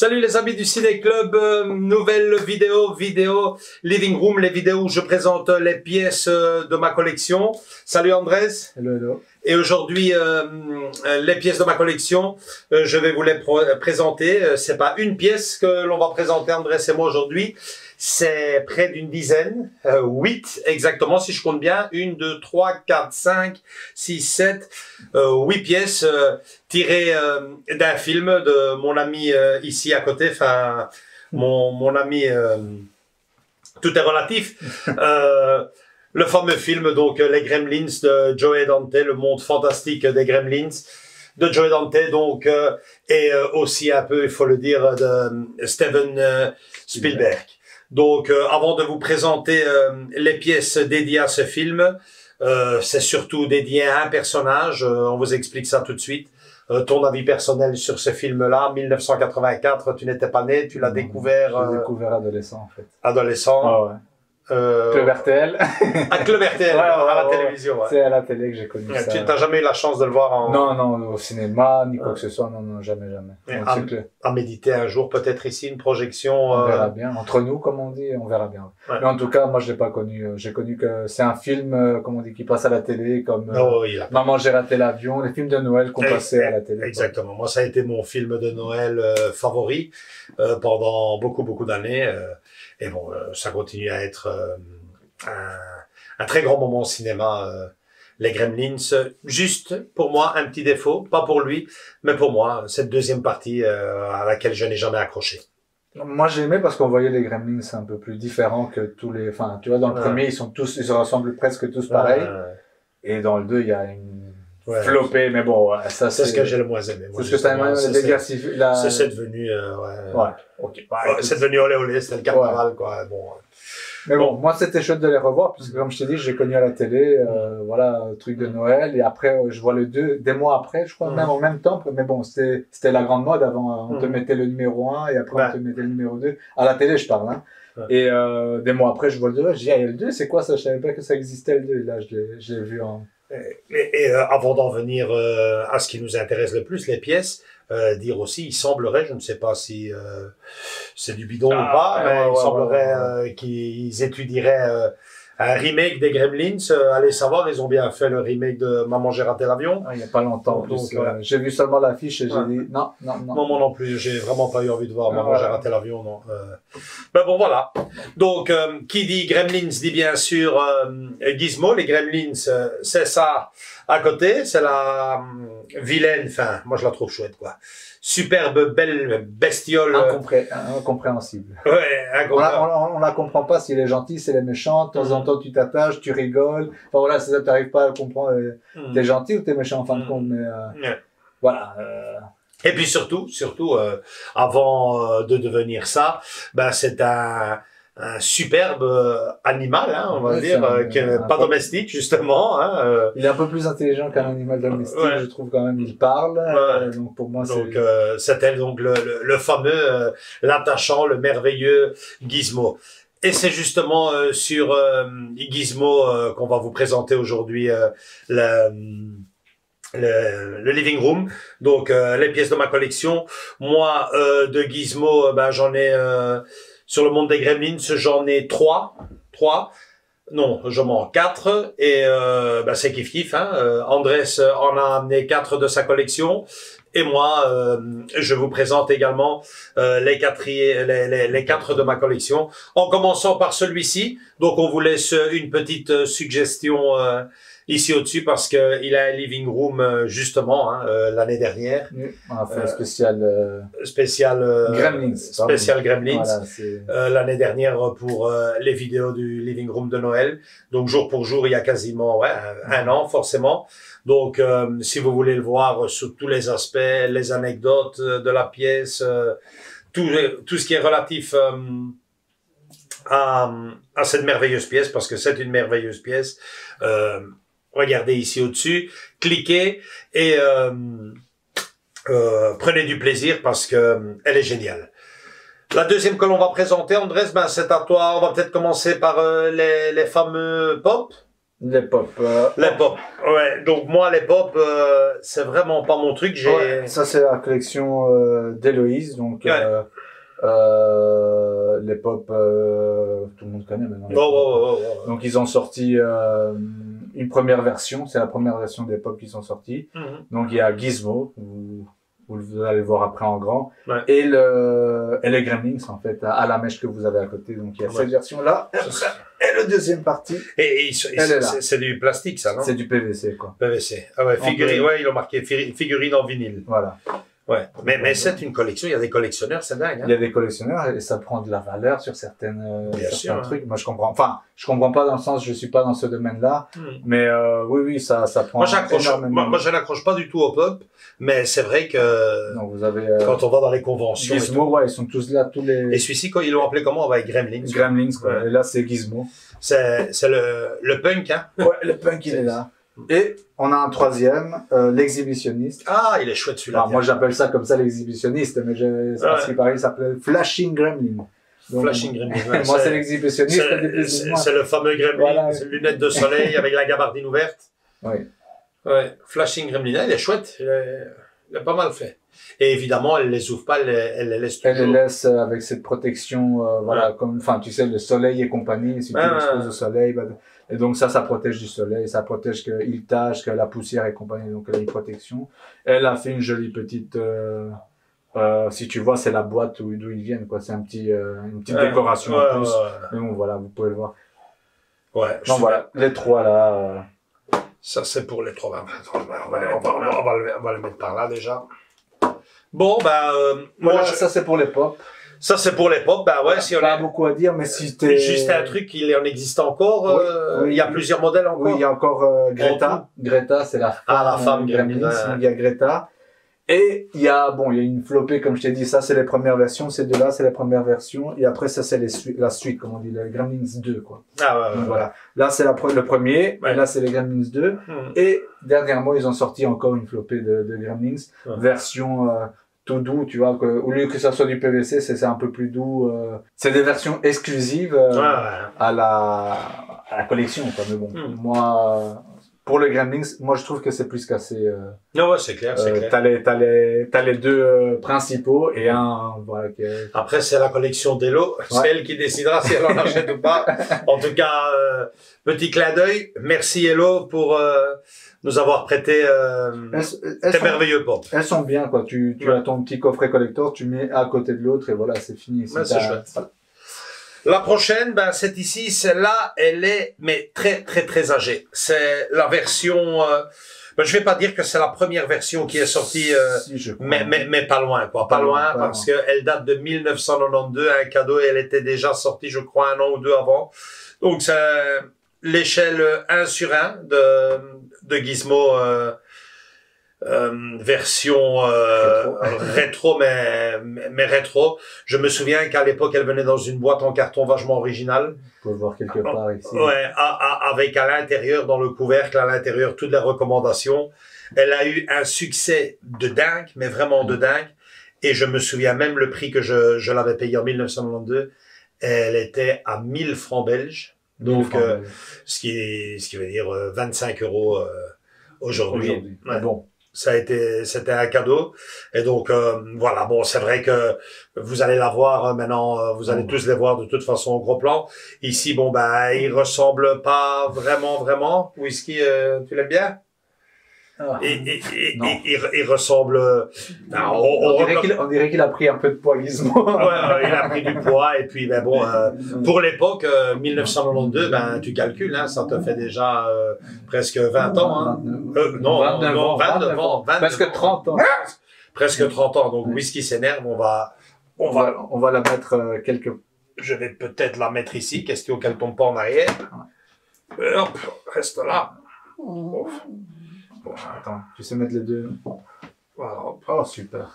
Salut les amis du Ciné Club, nouvelle vidéo Living Room, les vidéos où je présente les pièces de ma collection. Salut Andrés. Hello, hello. Et aujourd'hui, les pièces de ma collection, je vais vous les présenter. C'est pas une pièce que l'on va présenter, Andrés et moi aujourd'hui. C'est près d'une dizaine, 8 exactement, si je compte bien. 1, 2, 3, 4, 5, 6, 7, 8 pièces tirées d'un film de mon ami ici à côté, enfin, mon ami, tout est relatif. Le fameux film, donc, Les Gremlins de Joe Dante, le monde fantastique des Gremlins de Joe Dante, donc, et aussi un peu, il faut le dire, de Steven Spielberg. Donc, avant de vous présenter les pièces dédiées à ce film, c'est surtout dédié à un personnage. On vous explique ça tout de suite. Ton avis personnel sur ce film-là, 1984, tu n'étais pas né, tu l'as découvert... Je l'ai découvert adolescent, en fait. Adolescent. Ah ouais. Club RTL. À Club RTL, ouais, à la télévision. Ouais. C'est à la télé que j'ai connu ça. Tu n'as jamais eu la chance de le voir en... Non, non, au cinéma, ni quoi que ce soit. Non, non, jamais, jamais. À méditer un jour, peut-être ici, une projection... On verra bien. Entre nous, comme on dit, on verra bien. Ouais. Mais en tout cas, moi, je l'ai pas connu. J'ai connu que c'est un film, comme on dit, qui passe à la télé, comme Maman, j'ai raté l'avion, les films de Noël qu'on passait à la télé. Exactement. Quoi. Moi, ça a été mon film de Noël favori pendant beaucoup d'années. Et bon, ça continue à être... un très grand moment au cinéma, les Gremlins. Juste pour moi, un petit défaut, pas pour lui, mais pour moi, cette deuxième partie à laquelle je n'ai jamais accroché. Moi, j'ai aimé parce qu'on voyait les Gremlins un peu plus différents que tous les... Enfin, tu vois, dans le premier, ils se ressemblent presque tous pareils. Et dans le 2, il y a une flopée, mais bon, ça c'est ce que j'ai le moins aimé. C'est ce que t'as aimé, c'est devenu, c'est devenu olé olé, c'était le carnaval, quoi. Bon. Mais bon, moi c'était chouette de les revoir, parce que comme je t'ai dit, j'ai connu à la télé, voilà, truc de Noël, et après, je vois le 2, des mois après, je crois, même en même temps, mais bon, c'était la grande mode avant, on te mettait le numéro 1, et après on te mettait le numéro 2, à la télé je parle, hein. Et des mois après, je vois le 2, je dis, ah, il y a le 2, c'est quoi ça? Je savais pas que ça existait le 2, et là, je l'ai vu en... Et avant d'en venir à ce qui nous intéresse le plus, les pièces, dire aussi, il semblerait, je ne sais pas si c'est du bidon ou pas, mais il semblerait qu'ils étudieraient un remake des Gremlins. Allez savoir, ils ont bien fait le remake de Maman, j'ai raté l'avion. Il n'y a pas longtemps. Donc, j'ai vu seulement l'affiche et j'ai dit non. Non, moi non plus, j'ai vraiment pas eu envie de voir Maman, j'ai raté l'avion, non. Ben bon, voilà. Donc, qui dit Gremlins dit bien sûr Gizmo. Les Gremlins, c'est ça à côté, c'est la vilaine, enfin, moi je la trouve chouette, quoi. Superbe, belle bestiole. Incompréhensible. Ouais, incompréhensible. On la comprend pas si elle est gentille, si elle est méchante. De temps en temps, tu t'attaches, tu rigoles. Enfin voilà, c'est ça, t'arrives pas à comprendre. T'es gentil ou t'es méchant en fin de compte, mais voilà. Et puis surtout, avant de devenir ça, ben c'est un superbe animal, hein, on va dire, pas domestique justement. Hein, il est un peu plus intelligent qu'un animal domestique, je trouve quand même. Il parle, donc pour moi c'était donc le fameux, l'attachant, le merveilleux Gizmo. Et c'est justement sur Gizmo qu'on va vous présenter aujourd'hui le living room, donc les pièces de ma collection. Moi, de Gizmo, ben j'en ai sur le monde des Gremlins, j'en ai 3. Non, je m'en 4. Et ben c'est kiff-kiff. Hein. Andrés en a amené 4 de sa collection. Et moi, je vous présente également les 4 de ma collection. En commençant par celui-ci. Donc, on vous laisse une petite suggestion ici au-dessus parce que il a un living room justement l'année dernière. On a fait un spécial Gremlins. Spécial Gremlins. Voilà, l'année dernière pour les vidéos du living room de Noël. Donc jour pour jour, il y a quasiment un an forcément. Donc si vous voulez le voir sous tous les aspects, les anecdotes de la pièce, tout ce qui est relatif à cette merveilleuse pièce, parce que c'est une merveilleuse pièce. Regardez ici au-dessus, cliquez et prenez du plaisir parce que elle est géniale. La deuxième que l'on va présenter, Andrés, ben c'est à toi. On va peut-être commencer par les fameux pop. Les pop. Les pop. Ouais, donc moi, les pop, c'est vraiment pas mon truc. Ouais, ça, c'est la collection d'Héloïse. Donc, Ouais. les pop, tout le monde connaît maintenant. Ouais. Donc, ils ont sorti une première version. C'est la première version des pop qu'ils ont sorti. Donc, il y a Gizmo, vous allez voir après en grand. Ouais. Et les Gremlins, en fait, à la mèche que vous avez à côté. Donc, il y a cette version-là. Et le deuxième partie. Et c'est du plastique, ça, non? C'est du PVC, quoi. PVC. Ah ouais, figurine, ouais, ils ont marqué figurine en vinyle. Voilà. Ouais. Mais c'est une collection, il y a des collectionneurs, c'est dingue, hein? Il y a des collectionneurs et ça prend de la valeur sur certains trucs. Hein. Moi, je comprends. Enfin, je comprends pas dans le sens, je suis pas dans ce domaine-là. Mais, oui, ça prend énormément. Moi, je n'accroche pas du tout au pop, mais c'est vrai que, donc, vous avez, quand on va dans les conventions. Gizmo, ouais, ils sont tous là, tous les. Et celui-ci, ils l'ont appelé comment? Avec Gremlins. Gremlins, quoi. Ouais. Et là, c'est Gizmo. C'est le punk, hein? Ouais, le punk, il est là. Et on a un troisième, l'exhibitionniste. Ah, il est chouette celui-là. Moi, j'appelle ça comme ça l'exhibitionniste, mais à ce qui paraît, il s'appelle Flashing Gremlin. Donc, Flashing Gremlin. moi, c'est l'exhibitionniste. C'est le fameux Gremlin, voilà. lunettes de soleil avec la gabardine ouverte. Oui. Ouais, Flashing Gremlin, il est chouette. Il est pas mal fait. Et évidemment, elle les ouvre pas, elle les laisse toujours. Elle les laisse avec cette protection, voilà, comme, enfin, tu sais, le soleil et compagnie, si tu l'exposes au soleil, bah, et donc ça protège du soleil, ça protège qu'il tâche, que la poussière et compagnie, donc elle a une protection. Elle a fait une jolie petite, si tu vois, c'est la boîte d'où ils viennent, quoi, c'est une petite décoration en plus. Mais bon, voilà, vous pouvez le voir. Ouais. Donc voilà, les trois là, Ça, c'est pour les trois. On va le mettre par là, déjà. Bon, voilà, ça c'est pour les pop. Ça, c'est pour les pop. Ouais, si on pas a beaucoup à dire, mais si t'es. Juste un truc, il en existe encore. Oui. Il y a plusieurs modèles encore. Oui, il y a encore Greta. Greta, c'est la femme. Ah, la femme Gremlins. Donc il y a Greta. Et il y a une flopée, comme je t'ai dit, ça c'est les premières versions, ces deux-là c'est les premières versions, et après ça c'est la suite, comme on dit, les Gremlins 2, quoi. Ah ouais. Donc voilà. Là c'est le premier, Ouais. et là c'est les Gremlins 2. Et dernièrement ils ont sorti encore une flopée de Gremlins, version tout doux, tu vois, au lieu que ça soit du PVC, c'est un peu plus doux. C'est des versions exclusives à la collection, quoi. Mais bon, moi, pour le Gremlins, moi je trouve que c'est plus qu'assez. Non, ouais, c'est clair, c'est clair. T'as les deux principaux et un, voilà. Après, c'est la collection d'Elo. C'est elle qui décidera si elle en achète ou pas. En tout cas, petit clin d'œil. Merci Elo pour nous avoir prêté tes merveilleux pop. Elles sont bien, quoi. Tu as ton petit coffret collector, tu mets à côté de l'autre et voilà, c'est fini. C'est chouette. Voilà. La prochaine, c'est ici, celle-là, elle est, mais très, très, très âgée. C'est la version, je vais pas dire que c'est la première version qui est sortie, mais pas loin, quoi. Pas loin, parce qu'elle date de 1992, un cadeau, et elle était déjà sortie, je crois, 1 an ou 2 avant. Donc, c'est l'échelle 1 sur 1 de Gizmo, version rétro mais rétro. Je me souviens qu'à l'époque elle venait dans une boîte en carton vachement originale. On peut voir quelque part ici. Ouais, avec à l'intérieur, dans le couvercle, à l'intérieur toutes les recommandations. Elle a eu un succès de dingue, mais vraiment de dingue. Et je me souviens même le prix que je l'avais payé en 1992. Elle était à 1000 francs belges. Donc, ce qui veut dire 25 € aujourd'hui. Ouais. Bon. C'était un cadeau. Et donc, voilà. Bon, c'est vrai que vous allez la voir maintenant, vous allez tous les voir de toute façon au gros plan. Ici, il ressemble pas vraiment. Whisky, tu l'aimes bien? Il ressemble. On dirait qu'il a pris un peu de poids, Gizmo. Ouais, il a pris du poids et puis pour l'époque 1992, tu calcules, hein, ça te fait déjà presque 20 ans. Hein. 29 ans. Presque 30 ans. Presque 30 ans. Donc Whisky s'énerve, on va la mettre quelque. Je vais peut-être la mettre ici, question qu'elle tombe pas en arrière. Hop, reste là. Bon, attends, tu sais mettre les deux. Voilà. Oh, super.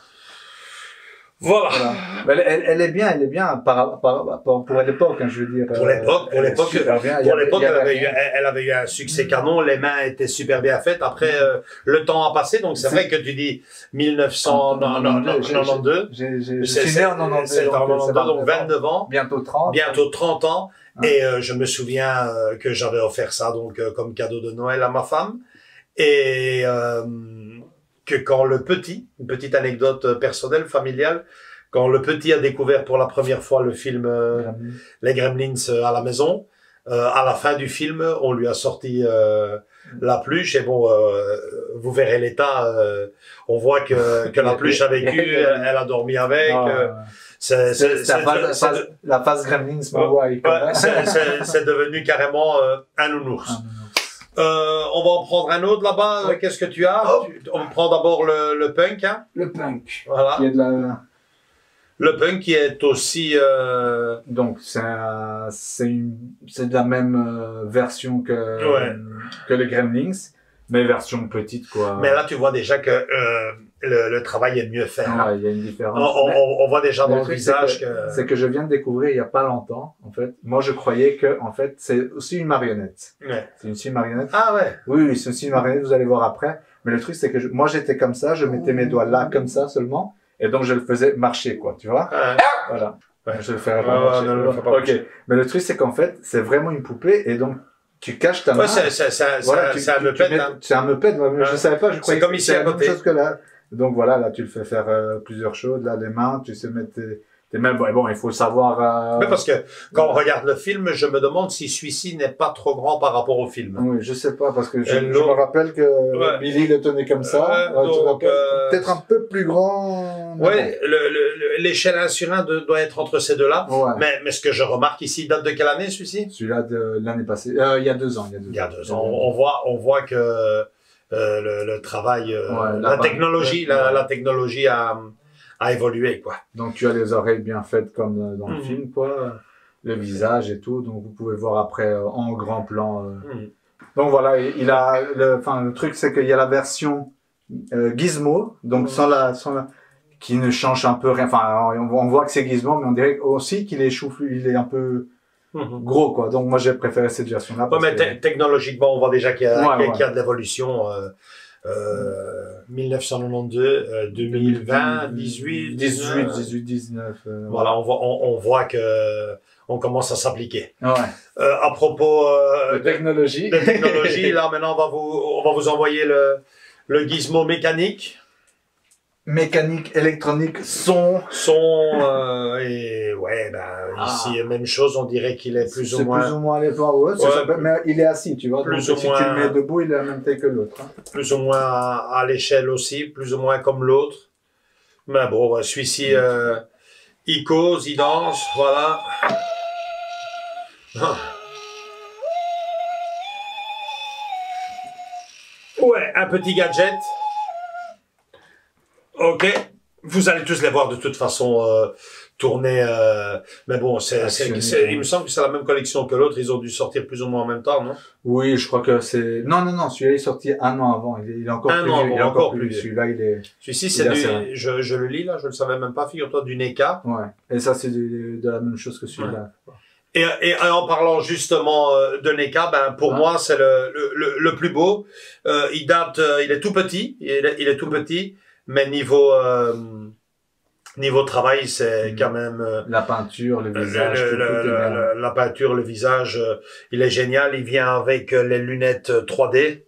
Voilà. Voilà. Mais elle est bien pour l'époque, hein, je veux dire. Pour l'époque, elle est super bien. Elle avait eu un succès canon, les mains étaient super bien faites. Après, le temps a passé, donc c'est vrai que tu dis 1992. Je suis né en 92. C'est en 92, donc 29 ans. Bientôt 30. Bientôt 30 ans. Et je me souviens que j'avais offert ça donc comme cadeau de Noël à ma femme. Et que quand une petite anecdote personnelle, familiale, quand le petit a découvert pour la première fois le film Les Gremlins à la maison, à la fin du film, on lui a sorti la pluche. Et bon, vous verrez l'état. On voit que la pluche a vécu, elle a dormi avec. La phase Gremlins, c'est devenu carrément un nounours. On va en prendre un autre là-bas. Qu'est-ce que tu as? On prend d'abord le punk. Hein? Le punk. Voilà. Il y a de la... Le punk qui est aussi... Donc, c'est de la même version que les Gremlins, mais version petite, quoi. Mais là, tu vois déjà que le travail est mieux fait. Il y a une différence. On voit déjà dans le visage que... C'est que je viens de découvrir il y a pas longtemps, en fait. Moi, je croyais que, en fait, c'est aussi une marionnette. Ouais. C'est aussi une marionnette. Ah ouais. Oui, c'est aussi une marionnette, vous allez voir après. Mais le truc, c'est que moi, j'étais comme ça, je mettais mes doigts là, comme ça seulement. Et donc, je le faisais marcher, quoi, tu vois. Voilà. Ouais. Je le ferai pas marcher. Non, ok. Mais le truc, c'est qu'en fait, c'est vraiment une poupée, et donc, tu caches ta main. C'est un meupette. C'est un meupette, je savais pas, je croyais comme ici à côté. C'est la même chose que là. Donc voilà, là, tu le fais faire plusieurs choses, là, les mains, tu sais mettre tes mains. Bon, il faut savoir... Mais parce que, quand on regarde le film, je me demande si celui-ci n'est pas trop grand par rapport au film. Oui, je sais pas, parce que je me rappelle que Billy le tenait comme ça. Peut-être un peu plus grand. Ouais, l'échelle 1 sur 1 doit être entre ces deux-là. Ouais. Mais ce que je remarque ici, date de quelle année, celui-ci? Celui-là de l'année passée. Il y a 2 ans. Il y a 2 ans. On voit que le travail, la technologie a évolué, quoi. Donc tu as les oreilles bien faites comme dans le film, quoi. Le visage et tout. Donc vous pouvez voir après en grand plan. Donc voilà, le truc c'est qu'il y a la version Gizmo, donc sans la qui ne change un peu rien. Enfin, on voit que c'est Gizmo, mais on dirait aussi qu'il est choufflu, il est un peu gros, quoi. Donc moi j'ai préféré cette version-là. Mais technologiquement, on voit déjà qu'il y a de l'évolution. 1992, 2020, 18, 19. Voilà, on voit que on commence à s'appliquer. Ouais. À propos de technologie, là maintenant on va vous envoyer le gizmo mécanique. Mécanique, électronique, son et ouais, ici même chose, on dirait qu'il est plus ou moins. C'est plus ou moins les points, mais il est assis, tu vois. Plus donc, ou si moins, tu le mets debout, il est à la même taille que l'autre. Hein. Plus ou moins à l'échelle aussi, plus ou moins comme l'autre. Mais bon, celui-ci, il cause, il danse, voilà. Ouais, un petit gadget. Ok, vous allez tous les voir de toute façon tourner. Mais bon, il me semble que c'est la même collection que l'autre. Ils ont dû sortir plus ou moins en même temps, non? Oui, je crois que c'est. Non, celui-là est sorti 1 an avant. Il est encore plus vieux. Il est encore plus vieux. Celui-là, il est. Celui-ci, c'est du. Je le lis là, je le savais même pas. Figure-toi, du NECA. Ouais. Et ça, c'est de la même chose que celui-là. Ouais. Et en parlant justement de NECA, pour moi, c'est le plus beau. Il est tout petit. Il est tout petit. Mais niveau travail, c'est quand même la peinture, le visage, la peinture, le visage, il est génial. Il vient avec les lunettes 3D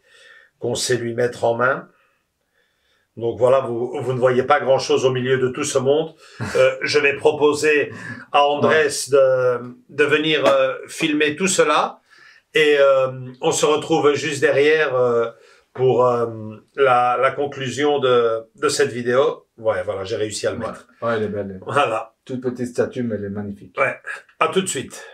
qu'on sait lui mettre en main. Donc voilà, vous ne voyez pas grand-chose au milieu de tout ce monde. Je vais proposer à Andrés de venir filmer tout cela et on se retrouve juste derrière. Pour la conclusion de cette vidéo. Ouais, voilà, j'ai réussi à le mettre. Ouais, elle est belle. Voilà. Toute petite statue, mais elle est magnifique. Ouais. À tout de suite.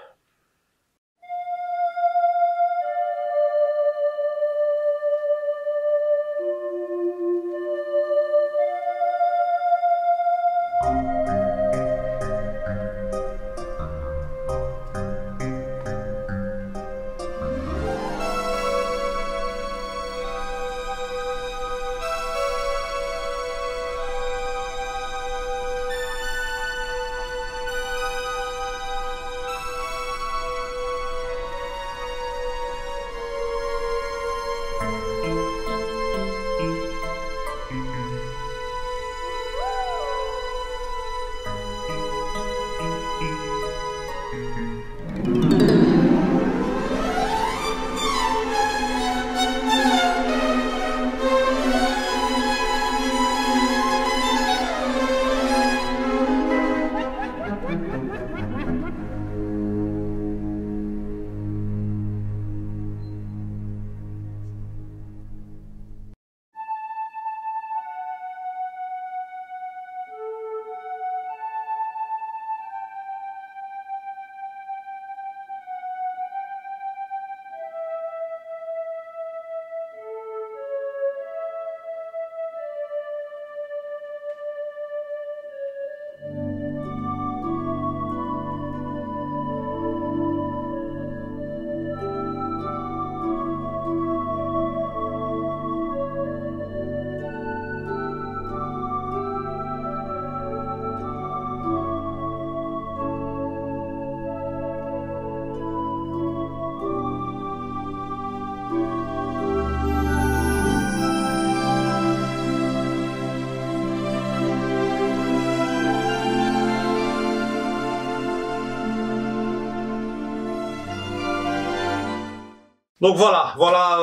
Donc voilà, voilà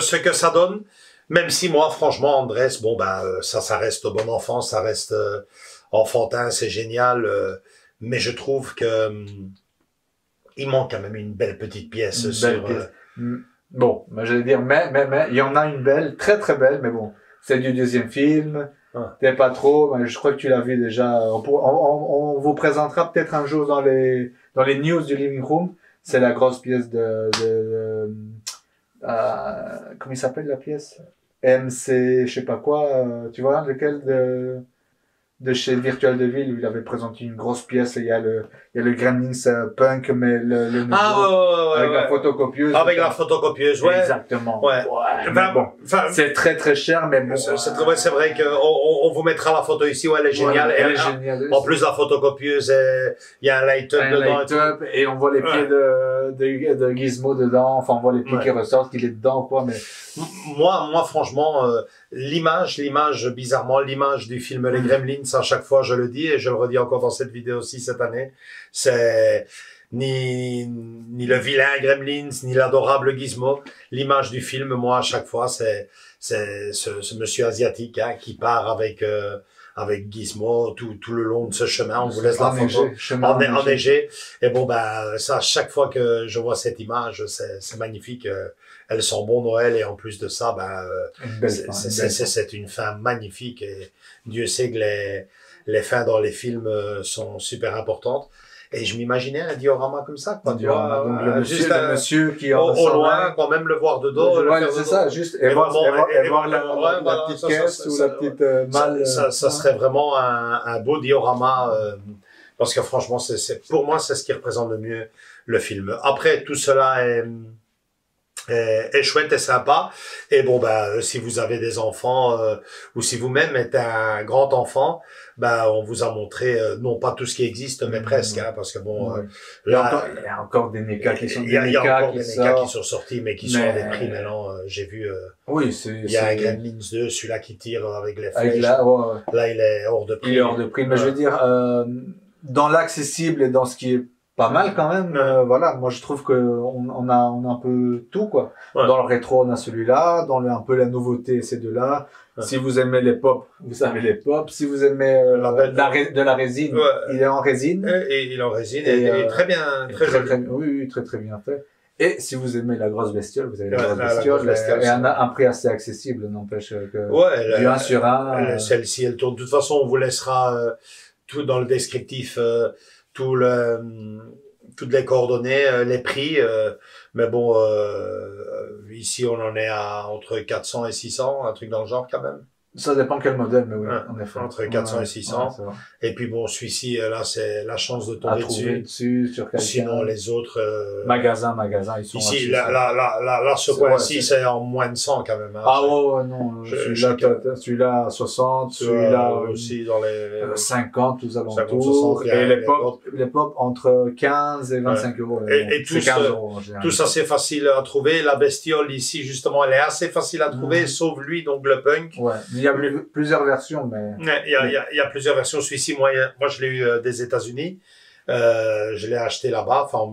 ce que ça donne. Même si moi, franchement, Andrés, bon ça reste bon enfant, ça reste enfantin, c'est génial. Mais je trouve que il manque quand même une belle petite pièce Une sur. belle pièce. Bon, j'allais dire, mais, il y en a une belle, très très belle, mais bon, c'est du deuxième film. T'es pas trop, mais je crois que tu l'as vu déjà. On vous présentera peut-être un jour dans les news du Living Room. C'est la grosse pièce comment il s'appelle la pièce? MC, je sais pas quoi, tu vois, lequel de chez Virtual Devil où il avait présenté une grosse pièce et il y a le Gremlins punk mais le nouveau avec la photocopieuse. Avec la photocopieuse, ouais. Exactement. Ouais. Bon, c'est très très cher mais bon. C'est vrai que on vous mettra la photo ici, ouais, elle est géniale. Elle est géniale. En plus la photocopieuse, il y a un light-up dedans. Et on voit les pieds de Gizmo dedans, enfin on voit les pieds qui ressortent, qu'il est dedans quoi, mais moi franchement l'image bizarrement l'image du film Les Gremlins, à chaque fois je le dis et je le redis encore dans cette vidéo aussi cette année, c'est ni le vilain Gremlins ni l'adorable Gizmo. L'image du film, moi à chaque fois c'est ce monsieur asiatique qui part avec Gizmo tout le long de ce chemin. On vous laisse la photo enneigé. Et bon ça, chaque fois que je vois cette image, c'est magnifique. Elle sent bon Noël et en plus de ça, c'est une fin magnifique et Dieu sait que les fins dans les films sont super importantes. Et je m'imaginais un diorama comme ça, quoi. Donc le monsieur qui au loin, quand même le voir de dos. C'est ça, juste et voir la petite caisse ou la petite malle. Ça serait vraiment un beau diorama parce que franchement, pour moi, c'est ce qui représente le mieux le film. Après, tout cela est chouette et sympa. Et bon, si vous avez des enfants ou si vous-même êtes un grand enfant, on vous a montré non pas tout ce qui existe, mais presque, parce que bon, là, il y a encore des NECA qui sont il y a encore des NECA qui sont sortis, mais qui sont à des prix maintenant. J'ai vu. Oui, il y a un Gremlins 2, celui-là qui tire avec les flèches. Là, il est hors de prix. Il est hors de prix, mais je veux dire, dans l'accessible et dans ce qui est pas mal quand même, voilà, moi je trouve que on a un peu tout quoi. Dans le rétro on a celui-là, dans un peu la nouveauté c'est de là. Si vous aimez les pop, vous avez les pop. Si vous aimez de la résine, il est en résine. Et il est en résine et très bien, très joli. Oui, très bien fait. Et si vous aimez la grosse bestiole, vous avez la grosse bestiole et un prix assez accessible, n'empêche que du 1 sur 1. Celle-ci elle tourne. De toute façon on vous laissera tout dans le descriptif. Toutes les coordonnées, les prix, mais bon, ici on en est à entre 400 et 600, un truc dans le genre quand même. Ça dépend quel modèle, mais oui, en effet. Entre 400 et 600. Et puis bon, celui-ci, là, c'est la chance de tomber dessus sur quelqu'un. Sinon, les autres... Magasins, ils sont... Ici, là, ce coin-ci, c'est en moins de 100 quand même. Non. Celui-là, 60, celui-là... aussi dans les... 50 aux alentours. Et les pop entre 15 et 25 euros. Et tous assez facile à trouver. La bestiole, ici, justement, elle est assez facile à trouver, sauf lui, donc le punk. Ouais. Il y a plusieurs versions, mais... Il y a plusieurs versions. Celui-ci, moi, je l'ai eu des États-Unis. Je l'ai acheté là-bas. Enfin,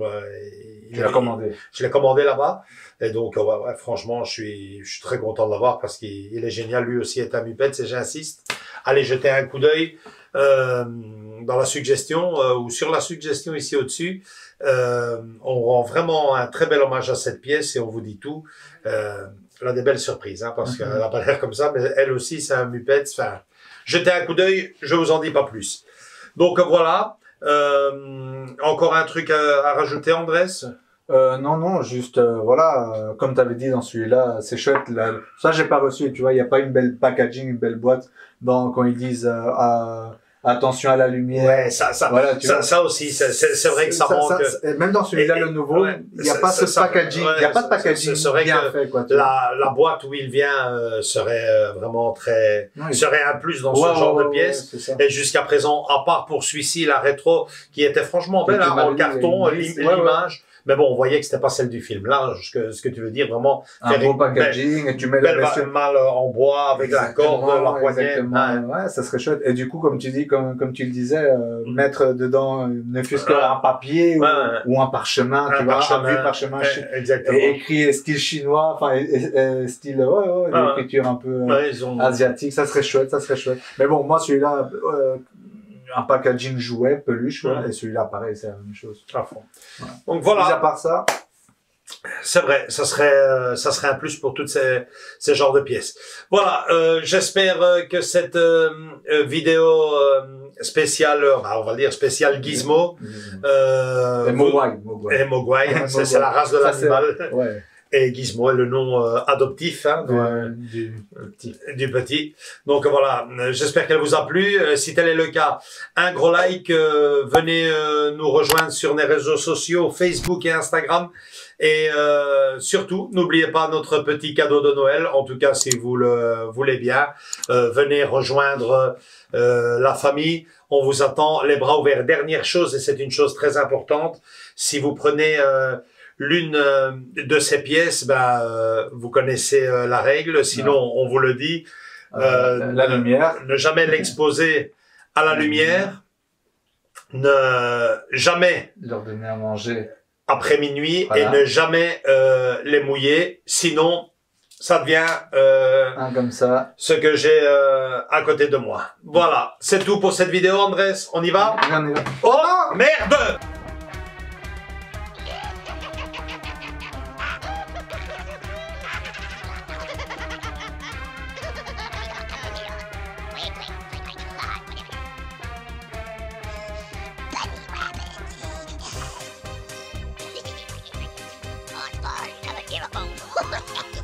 je l'ai commandé. Je l'ai commandé là-bas. Et donc, franchement, je suis très content de l'avoir parce qu'il est génial. Lui aussi est un Muppet, et j'insiste. Allez jeter un coup d'œil dans la suggestion ou sur la suggestion ici au-dessus. On rend vraiment un très bel hommage à cette pièce et on vous dit tout. Elle a des belles surprises, parce qu'elle n'a pas l'air comme ça, mais elle aussi, c'est un Muppet. Enfin, jetez un coup d'œil, je vous en dis pas plus. Donc voilà. Encore un truc à rajouter, Andrés? Non, juste voilà, comme tu avais dit dans celui-là, c'est chouette. Ça, j'ai pas reçu. Tu vois, il y a pas une belle packaging, une belle boîte. Quand ils disent attention à la lumière. Ouais, ça aussi, c'est vrai que ça manque. Même dans celui-là, le nouveau, il n'y a pas ce packaging, il n'y a pas de packaging bien fait, quoi. La boîte où il vient serait vraiment serait un plus dans ce genre de pièce. Et jusqu'à présent, à part pour celui-ci, la rétro, qui était franchement belle, en carton, l'image. Mais bon, on voyait que c'était pas celle du film. Là, ce que tu veux dire, vraiment Un beau packaging, et tu mets belle la malle en bois avec la corde, la poignée. Ouais, ça serait chouette. Et du coup, comme tu dis, comme tu le disais, mettre dedans ne fût-ce qu'un papier ou un parchemin, tu vois, un vieux parchemin exactement. et écrit style chinois, enfin style l'écriture un peu asiatique, ça serait chouette, ça serait chouette. Mais bon, moi celui-là, un packaging jouet, peluche, et celui-là pareil, c'est la même chose. À fond. Donc voilà. Mis à part ça. C'est vrai, ça serait un plus pour toutes ces genres de pièces. Voilà, j'espère que cette vidéo spéciale, on va dire spéciale Gizmo, et Mogwai, c'est la race de l'animal. Ouais. Et Gizmo est le nom adoptif du petit. Donc voilà, j'espère qu'elle vous a plu. Si tel est le cas, un gros like. Venez nous rejoindre sur les réseaux sociaux, Facebook et Instagram. Et surtout, n'oubliez pas notre petit cadeau de Noël. En tout cas, si vous le voulez bien, venez rejoindre la famille. On vous attend les bras ouverts. Dernière chose, et c'est une chose très importante, si vous prenez l'une de ces pièces, vous connaissez la règle, sinon on vous le dit. La lumière. Ne jamais l'exposer à la lumière. Ne jamais leur donner à manger après minuit, et ne jamais les mouiller, sinon ça devient comme ça. Ce que j'ai à côté de moi. Voilà, c'est tout pour cette vidéo, Andrés. On y va? On y va. Oh merde! Never give up on.